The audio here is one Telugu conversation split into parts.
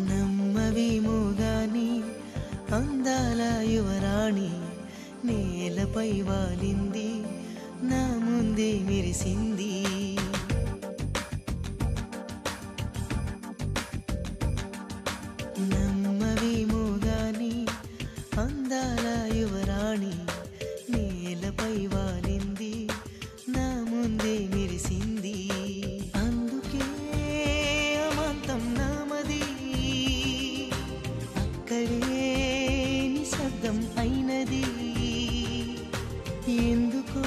నమ్మవేమోగాని అందాల యువరాణి నేలపై వాలింది, నా ముందే మెరిసింది. నమ్మవేమోగాని అందాల యువరాణి నేలపై వాలింది, నా ముందే మెరిసింది. అందుకే అమాంతం నామది, అక్కడే నిశ్శబ్దం అయినది. ఎందుకో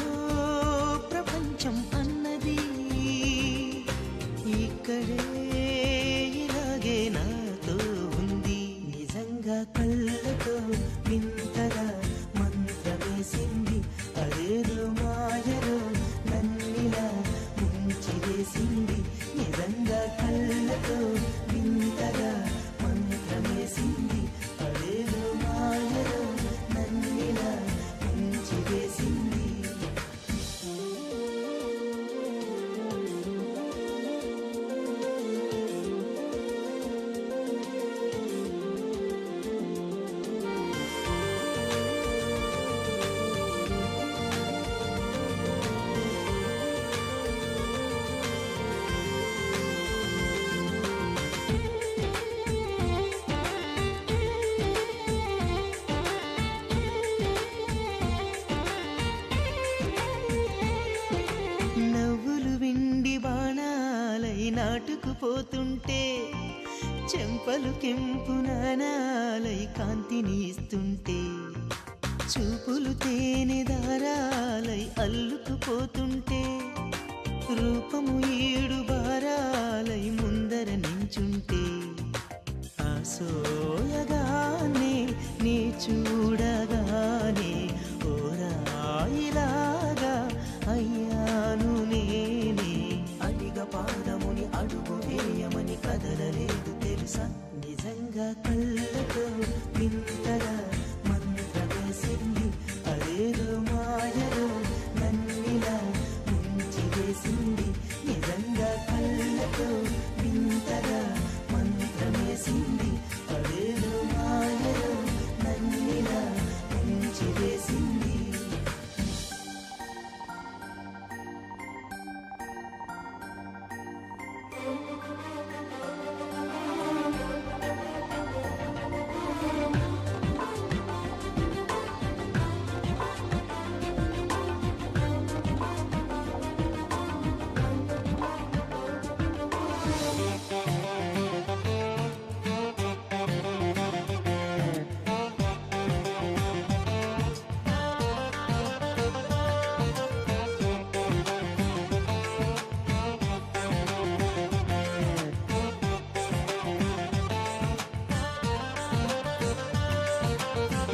ప్రపంచం అన్నది ఇక్కడే ఇలాగే నాతో ఉంది. నిజంగా కళ్ళతో వింతగా మంత్రమేసింది, అదేదో మాయలో నన్నిలా ముంచివేసింది. నిజంగా కళ్ళతో వింతగా మంత్రమేసింది, అదేదో మాయలో నన్నిలా ముంచివేసింది. నవ్వులు వెండి బాణాలై నాటుకుపోతుంటే, చెంపలు కెంపు నాణాలై కాంతిని ఇస్తుంటే, చూపులు తేనె దారాలై అల్లుకుపోతుంటే, రూపము ఏడు బారాలై ముందర నించుంటే, ఆసోయగానే నీ చూడగానే ఓరాయిలాగా అయ్యాను నేనే. అడిగ పాదముని అడుగు వేయమని కదలలేదు తెలుసా. నిజంగా కళ్ళతో వింతగా మంత్రమేసింది, అదేదో మాయలో నన్నిలా ముంచివేసింది. నిజంగా కళ్ళతో వింతగా మంత్రమేసింది, అదేదో మాయలో నన్నిలా ముంచివేసింది.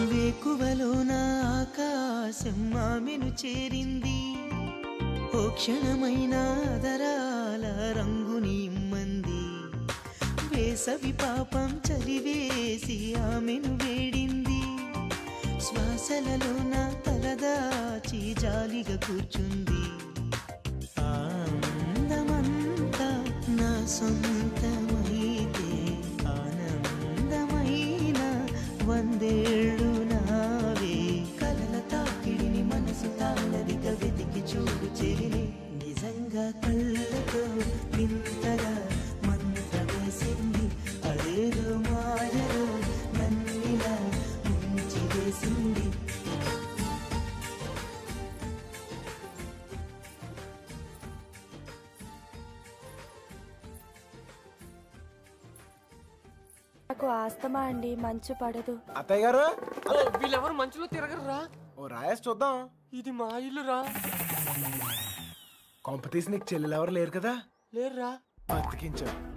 వేకువలో నా ఆకాశం ఆమెను చేరింది, ఓ క్షణమైన దరాల రంగుని ఇమ్మంది. వేసవి పాపం చలివేసి ఆమెను వేడింది, శ్వాసలలో నా తలదాచి జాలిగా కూర్చుంది. ఆనందమంతా నా సొంతమైతే, ఆనందమైన వందేళ్ళు నావే. కలల తాకిడిని మనసు తాళదిగా వెతికి చూడు చెలిని. నిజంగా కళ్ళతో వింతగా మంత్రమేసింది, అదేదో మాయలో నన్నిలా ముంచివేసింది. నాకు ఆస్తమా అండి, మంచు పడదు. అత్తయ్య గారు వీళ్ళెవరు మంచులో తిరగరురా. ఓ రాయేసి చూద్దాం. ఇది మా ఇల్లురా. కొంప తీసి నీకు చెల్లెలు ఎవరు లేరు కదా? లేరురా. బతికించావు.